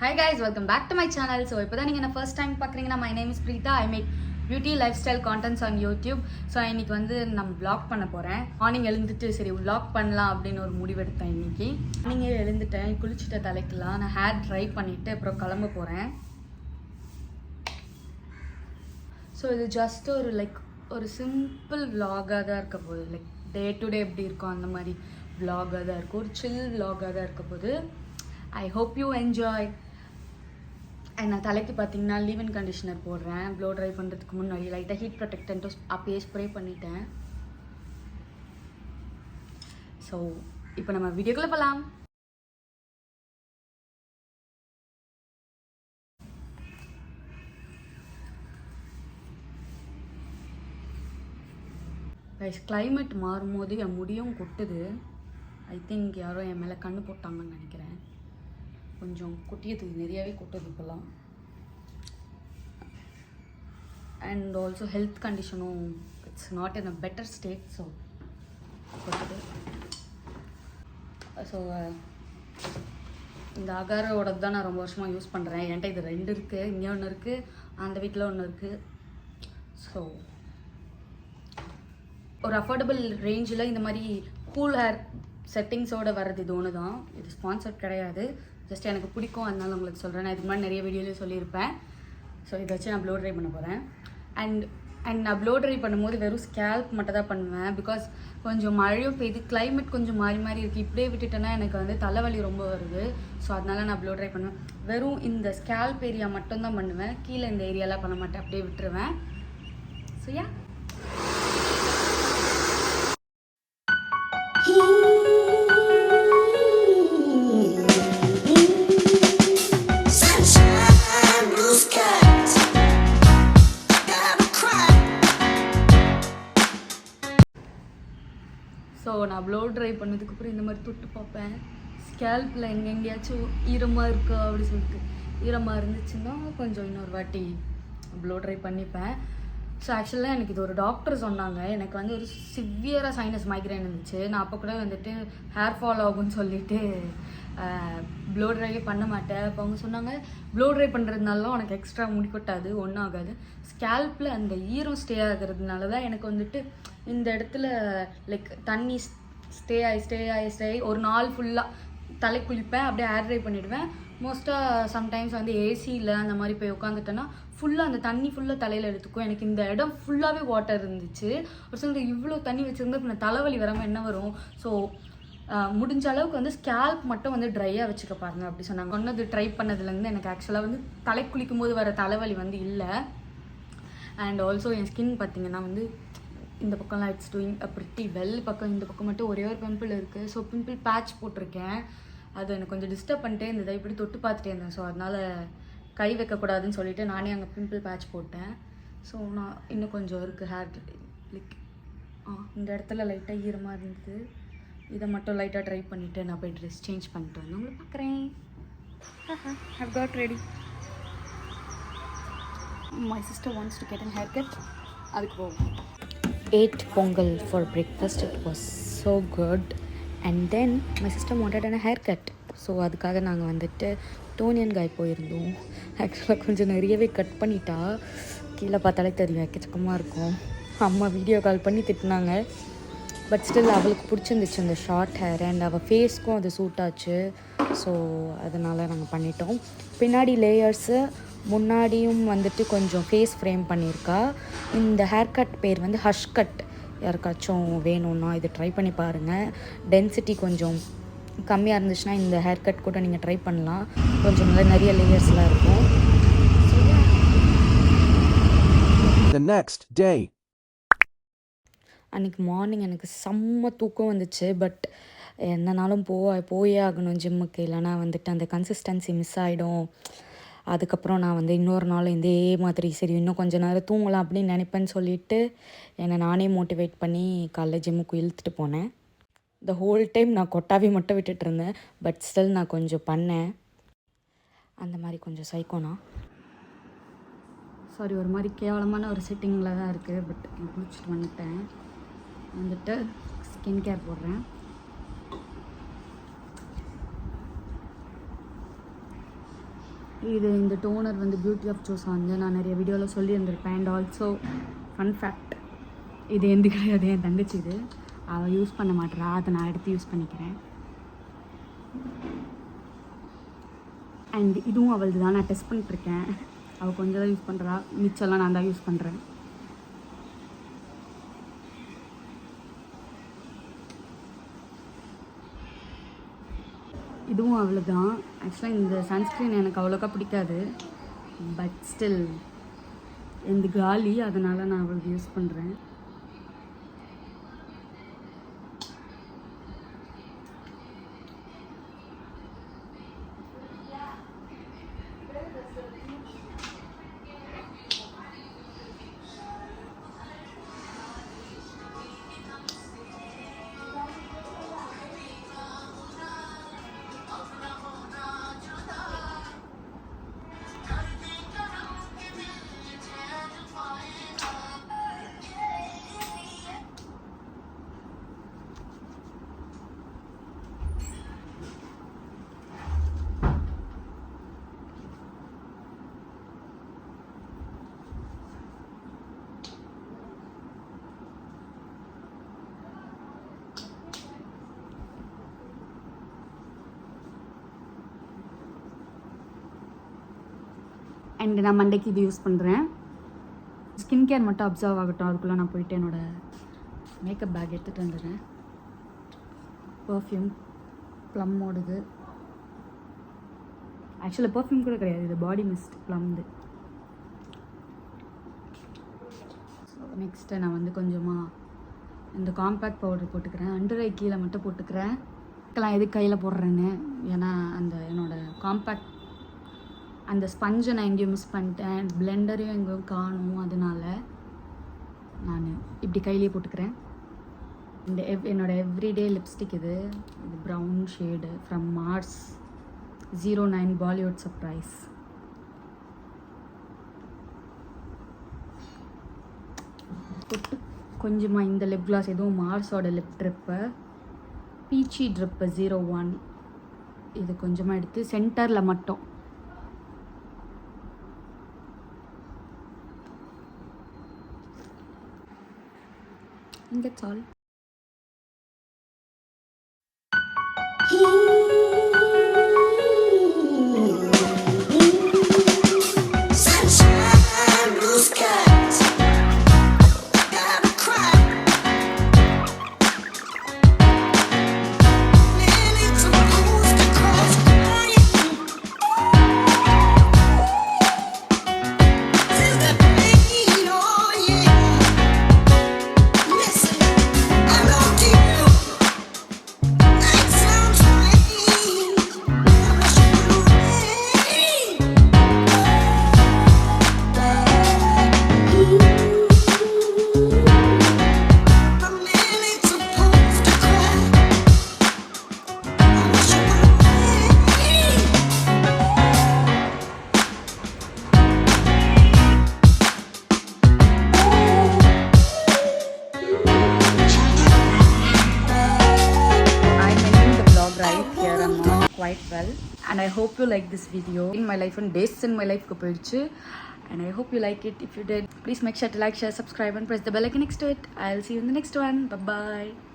Hi guys, welcome back to my channel. So இப்போ தான் நீங்கள் என்ன ஃபர்ஸ்ட் டைம் பார்க்குறீங்கன்னா my name is Preetha. I make beauty lifestyle contents on YouTube. So இன்னைக்கு வந்து நம்ம vlog பண்ண போகிறேன். மார்னிங் எழுந்துட்டு சரி vlog பண்ணலாம் அப்படின்னு ஒரு முடிவெடுத்தேன் இன்னைக்கு. மார்னிங்கே எழுந்துட்டேன், குளிச்சுட்ட தலைக்கலாம், நான் ஹேர் ட்ரை பண்ணிவிட்டு அப்புறம் கிளம்ப போகிறேன். ஸோ இது ஜஸ்ட் ஒரு சிம்பிள் vlog-ஆக தான் இருக்க போகுது. லைக் டே டு டே எப்படி இருக்கும் அந்த மாதிரி vlog-ஆக தான் இருக்கும். ஒரு சில் vlog-ஆக தான் இருக்க போகுது. I hope you enjoy. And நான் தலைக்கு பார்த்தீங்கன்னா லீவ் இன் கண்டிஷனர் போடுறேன். ப்ளோ ட்ரை பண்ணுறதுக்கு முன்னாடி லைட்டாக ஹீட் ப்ரொடெக்டன்ட்டும் அப்பயே ஸ்ப்ரே பண்ணிட்டேன். ஸோ இப்போ நம்ம வீடியோக்குள்ளே போகலாம். கிளைமேட் மாறும்போது என் முடியும் கொட்டுது. ஐ திங்க் யாரோ என் மேலே கண்ணு போட்டாங்கன்னு நினைக்கிறேன். கொஞ்சம் கொட்டியது நிறையாவே கொட்டுது இப்போல்லாம். அண்ட் ஆல்சோ ஹெல்த் கண்டிஷனும் it's not in a better state. So கொட்டுது. ஸோ இந்த அகாரோட தான் நான் ரொம்ப வருஷமாக யூஸ் பண்ணுறேன். என்கிட்ட இது 2 இருக்குது. இங்கே ஒன்று இருக்குது, அந்த வீட்டில் ஒன்று இருக்குது. ஸோ ஒரு அஃபோர்டபுள் ரேஞ்சில் இந்த மாதிரி கூல் ஹேர் செட்டிங்ஸோடு வர்றது இது ஒன்று தான். இது ஸ்பான்சர்ட் கிடையாது, ஜஸ்ட் எனக்கு பிடிக்கும், அதனால உங்களுக்கு சொல்கிறேன். நான் இதுக்கு முன்னாடி நிறைய வீடியோவில் சொல்லியிருப்பேன். ஸோ இதை வச்சு நான் ப்ளோ ட்ரை பண்ண போகிறேன். அண்ட் நான் ப்ளோ ட்ரை பண்ணும்போது வெறும் ஸ்கேல்ப் மட்டும் தான் பண்ணுவேன். பிகாஸ் கொஞ்சம் மழையும் பெய்து, கிளைமேட் கொஞ்சம் மாறி மாறி இருக்குது. இப்படியே விட்டுட்டேன்னா எனக்கு வந்து தலைவலி ரொம்ப வருது. ஸோ அதனால நான் ப்ளோ ட்ரை பண்ணுவேன். வெறும் இந்த ஸ்கேல்ப் ஏரியா மட்டும்தான் பண்ணுவேன். கீழே இந்த ஏரியாலாம் பண்ண மாட்டேன், அப்படியே விட்டுருவேன். ஸோ யா, ஸோ நான் ப்ளோ ட்ரை பண்ணதுக்கப்புறம் இந்த மாதிரி தொட்டு பார்ப்பேன். ஸ்கேல்பில் எங்கெங்கேயாச்சும் ஈரமாக இருக்கா அப்படி சொல்லிட்டு, ஈரமாக இருந்துச்சுன்னா கொஞ்சம் இன்னொரு வாட்டி ப்ளோ ட்ரை பண்ணிப்பேன். ஸோ ஆக்சுவலாக எனக்கு இது ஒரு டாக்டர் சொன்னாங்க. எனக்கு வந்து ஒரு சிவியராக சைனஸ் மைக்ரைன் இருந்துச்சு. நான் அப்போ கூட வந்துட்டு ஹேர் ஃபால் ஆகும்னு சொல்லிட்டு ப்ளோ ட்ரைவே பண்ண மாட்டேன். அப்போ அவங்க சொன்னாங்க ப்ளோ ட்ரை பண்ணுறதுனால உனக்கு எக்ஸ்ட்ரா முடி கொட்டாது, ஒன்றும் ஆகாது. ஸ்கேல்பில் அந்த ஈரம் ஸ்டே ஆகிறதுனால தான் எனக்கு வந்துட்டு இந்த இடத்துல லைக் தண்ணி ஸ்டே ஆகி ஒரு நாள் ஃபுல்லாக தலை குளிப்பேன், அப்படியே ஹேர் ட்ரை பண்ணிவிடுவேன். மோஸ்ட்டாக சம்டைம்ஸ் வந்து ஏசியில் அந்த மாதிரி போய் உட்காந்துட்டேன்னா ஃபுல்லாக அந்த தண்ணி ஃபுல்லாக தலையில் எடுத்துக்கும். எனக்கு இந்த இடம் ஃபுல்லாகவே வாட்டர் இருந்துச்சு. ஒரு சில இவ்வளோ தண்ணி வச்சுருந்தா இப்போ நான் தலைவலி வராமல் என்ன வரும். ஸோ முடிஞ்ச அளவுக்கு வந்து ஸ்கேல்ப் மட்டும் வந்து ட்ரையாக வச்சுக்க பாருங்க அப்படி சொன்னாங்க. ஒன்று ட்ரை பண்ணதுலேருந்து எனக்கு ஆக்சுவலாக வந்து தலை குளிக்கும் போது வர தலைவலி வந்து இல்லை. அண்ட் ஆல்சோ என் ஸ்கின் பார்த்திங்கன்னா வந்து இந்த பக்கம்லாம் இட்ஸ் டூயிங் ப்ரிட்டி வெல். பக்கம் இந்த பக்கம் மட்டும் ஒரே ஒரு பிம்பிள் இருக்குது. ஸோ பிம்பிள் பேட்ச் போட்டிருக்கேன். அது எனக்கு கொஞ்சம் டிஸ்டர்ப் பண்ணிட்டே இருந்தது. இப்படி தொட்டு பார்த்துட்டே இருந்தேன். ஸோ அதனால் கை வைக்கக்கூடாதுன்னு சொல்லிவிட்டு நானே அங்கே பிம்பிள் பேட்ச் போட்டேன். ஸோ நான் இன்னும் கொஞ்சம் இருக்குது ஹேர் லைக் இந்த இடத்துல லைட்டாக ஈரமாக இருந்தது. இதை மட்டும் லைட்டாக ட்ரை பண்ணிவிட்டு நான் போய் ட்ரெஸ் சேஞ்ச் பண்ணிட்டு வந்து உங்களை பார்க்குறேன். I've got ready. My sister wants to get a haircut. அதுக்கு போவோம். Ate pongal for breakfast. It was so good. And then my sister wanted a haircut. So அதுக்காக நாங்கள் வந்துட்டு டோனியன் காய் போயிருந்தோம். ஆக்சுவலாக கொஞ்சம் நிறையவே கட் பண்ணிட்டா, கீழே பார்த்தாலே தெரியும் எக்கச்சக்கமாக இருக்கும். அம்மா வீடியோ கால் பண்ணி திட்டினாங்க. பட் ஸ்டில் அவளுக்கு பிடிச்சிருந்துச்சு அந்த ஷார்ட் ஹேர். அண்ட் அவள் ஃபேஸ்க்கும் அது சூட் ஆச்சு. ஸோ அதனால் நாங்கள் பண்ணிட்டோம். பின்னாடி லேயர்ஸு, முன்னாடியும் வந்துட்டு கொஞ்சம் ஃபேஸ் ஃப்ரேம் பண்ணியிருக்கா. இந்த ஹேர் கட் பேர் வந்து ஹஷ் கட். யாருக்காச்சும் வேணும்னா இது ட்ரை பண்ணி பாருங்கள். டென்சிட்டி கொஞ்சம் கம்மியாக இருந்துச்சுன்னா இந்த ஹேர் கட் கூட நீங்கள் ட்ரை பண்ணலாம். கொஞ்சம் நல்லா நிறைய லேயர்ஸ்லாம் இருக்கும். The next day. அன்றைக்கி மார்னிங் எனக்கு செம்ம தூக்கம் வந்துச்சு. பட் என்னன்னாலும் போயே ஆகணும் ஜிம்முக்கு, இல்லைனா வந்துட்டு அந்த கன்சிஸ்டன்சி மிஸ் ஆகிடும். அதுக்கப்புறம் நான் வந்து இன்னொரு நாள் இதே மாதிரி சரி இன்னும் கொஞ்சம் நேரம் தூங்கலாம் அப்படின்னு நினைப்பேன்னு சொல்லிவிட்டு என்னை நானே மோட்டிவேட் பண்ணி காலைல ஜிம்முக்கு இழுத்துட்டு போனேன். த ஹோல் டைம் நான் கொட்டாவி மட்டும் விட்டுட்டு இருந்தேன். பட் ஸ்டில் நான் கொஞ்சம் பண்ணேன். அந்த மாதிரி கொஞ்சம் சைக்கோனா சாரி, ஒரு மாதிரி கேவலமான ஒரு செட்டிங்கில் தான் இருக்குது. பட் குளிச்சுட்டு வந்துட்டேன். வந்துட்டு ஸ்கின் கேர் போடுறேன். இந்த டோனர் வந்து பியூட்டி ஆஃப் ஜோஸ் வந்து நான் நிறைய வீடியோவில் சொல்லியிருந்திருப்பேன். அண்ட் ஆல்சோ ஃபன் ஃபேக்ட், இது எந்த கிடையாது, என் தங்கச்சி இது. அவள் யூஸ் பண்ண மாட்டேறா, அதை நான் எடுத்து யூஸ் பண்ணிக்கிறேன். அண்ட் இதுவும் அவளது தான், நான் டெஸ்ட் பண்ணிட்டுருக்கேன். அவள் கொஞ்சம் தான் யூஸ் பண்ணுறா, மிச்சம்லாம் நான் தான் யூஸ் பண்ணுறேன். இதுவும் அவ்வளோ தான். ஆக்சுவலாக இந்த சன்ஸ்க்ரீன் எனக்கு அவ்வளோக்கா பிடிக்காது, பட் ஸ்டில் இந்த காலி, அதனால் நான் அவ்வளோ யூஸ் பண்ணுறேன். அண்ட் நான் மண்டைக்கு இது யூஸ் பண்ணுறேன். ஸ்கின் கேர் மட்டும் அப்சர்வ் ஆகட்டும், அதுக்குள்ளே நான் போயிட்டு என்னோடய மேக்கப் பேக் எடுத்துகிட்டு வந்துடுறேன். பர்ஃப்யூம் ப்ளம்மோடது, ஆக்சுவலாக பர்ஃப்யூம் கூட கிடையாது, இது பாடி மிஸ்ட் ப்ளம்து. ஸோ நெக்ஸ்ட்டு நான் வந்து கொஞ்சமாக இந்த காம்பேக்ட் பவுடர் போட்டுக்கிறேன். அண்டர் ஐ கீழே மட்டும் போட்டுக்கிறேன். எதுக்கு கையில் போடுறேன்னு, ஏன்னா அந்த என்னோடய காம்பேக்ட் அந்த ஸ்பஞ்சை நான் எங்கேயும் மிஸ் பண்ணிட்டேன், பிளெண்டரையும் எங்கேயும் காணும், அதனால நான் இப்படி கையிலேயே போட்டுக்கிறேன். என்னோடய எவ்ரிடே லிப்ஸ்டிக் இது brown shade from Mars 09 Bollywood surprise. போட்டு கொஞ்சமாக இந்த லிப் கிளாஸ், எதுவும் மார்ஸோட லிப் ட்ரிப்பு பீச்சி ட்ரிப்பு 01, இது கொஞ்சமாக எடுத்து சென்டரில் மட்டும் that's all. Sunshine, blue skies. Gotta cry. Minutes of blues to cross crying. Till the pain, oh yeah. Quite well, and I hope you like this video. In my life and days in my life ku and I hope you like it. If you did, please make sure to like, share, subscribe and press the bell icon next to it. I'll see you in the next one. Bye bye.